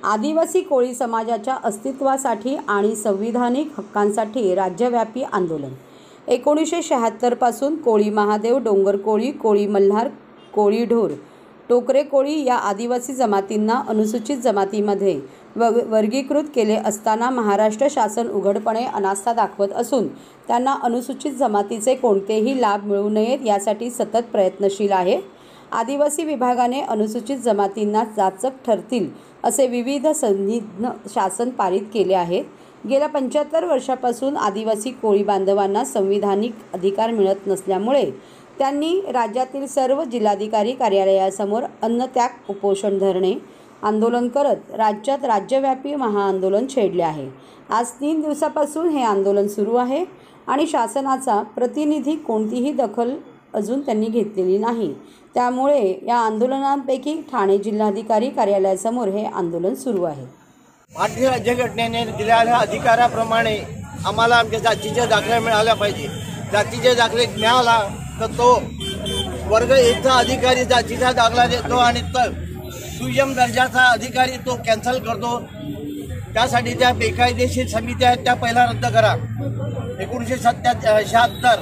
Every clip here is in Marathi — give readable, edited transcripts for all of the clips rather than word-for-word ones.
आदिवासी कोळी समाजाच्या अस्तित्वासाठी आणि संविधानिक हक्कांसाठी राज्यव्यापी आंदोलन 1976 पासून कोळी महादेव, डोंगर कोळी, कोळी मल्हार, कोळी ढोर, टोकरे कोळी या आदिवासी जमातींना अनुसूचित जमातीमध्ये वर्गीकृत केले असताना महाराष्ट्र शासन उघडपणे अनास्था दाखवत असून त्यांना अनुसूचित जमातीचे कोणतेही लाभ मिळू नयेत यासाठी सतत प्रयत्नशील आहे। आदिवासी विभागाने अनुसूचित जमातींना जाचक ठरतील असे विविध संविधान शासन पारित केले आहेत। गेल्या 75 वर्षापासून आदिवासी कोळी बांधवांना संविधानिक अधिकार मिळत नसल्यामुळे त्यांनी राज्यातील सर्व जिल्हाधिकारी कार्यालयासमोर अन्नत्याग उपोषण धरणे आंदोलन करत राज्यात राज्यव्यापी महाआंदोलन छेडले आहे। आज 3 दिवसापासून हे आंदोलन सुरू आहे आणि शासनाचा प्रतिनिधी कोणतीही दखल अजून त्यांनी घेतलेली नाही। त्यामुळे या आंदोलनांपैकी ठाणे जिल्हाधिकारी कार्यालयासमोर हे आंदोलन सुरू आहे। भारतीय राज्यघटनेने दिलेल्या अधिकाराप्रमाणे आम्हाला आमच्या जातीचे दाखले मिळाले पाहिजे। जातीचे दाखले मिळाला तर तो वर्ग 1चा अधिकारी जातीचा दाखला देतो आणि दुय्यम दर्जाचा अधिकारी तो कॅन्सल करतो। त्यासाठी त्या बेकायदेशीर समित्या आहेत त्या पहिला रद्द करा। 1976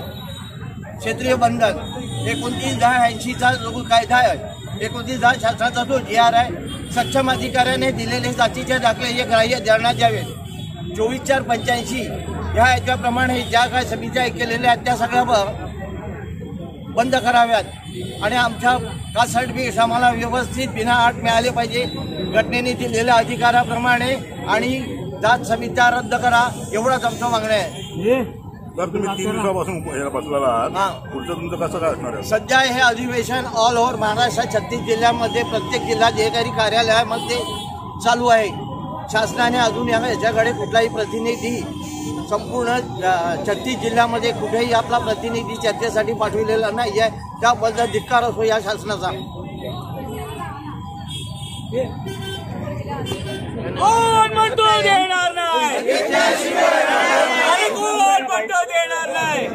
क्षेत्रीय बंधन, 29/80चा जो कायदा आहे, 29 शासनाचा जो GR आहे, सक्षम अधिकाऱ्याने दिलेले जातीचे दाखले हे ग्राह्य धरण्यात यावे। 24/485 ह्या याच्याप्रमाणे ज्या काय समित्या केलेल्या आहेत त्या सगळ्या बंद कराव्यात आणि आमच्या कास्ट सर्टिफिकेट आम्हाला व्यवस्थित बिना अट मिळाले पाहिजे घटनेने दिलेल्या अधिकाराप्रमाणे आणि जात समित्या रद्द करा एवढाच आमचं मागणं आहे। तर तुम्ही 3 दिवसापासून बसलेला आहात, पुढचं तुमचं कसं काय असणार आहे? सध्या हे अधिवेशन ऑल ओव्हर महाराष्ट्र 36 जिल्ह्यामध्ये प्रत्येक जिल्हाधिकारी कार्यालयामध्ये चालू आहे। शासनाने अजून याच्याकडे कुठलाही प्रतिनिधी संपूर्ण 36 जिल्ह्यामध्ये कुठेही आपला प्रतिनिधी चर्चेसाठी पाठविलेला नाही आहे। त्याबद्दल धिक्कार असो या शासनाचा। कोण म्हणतो देणार नाही, कोण म्हणतो देणार नाही।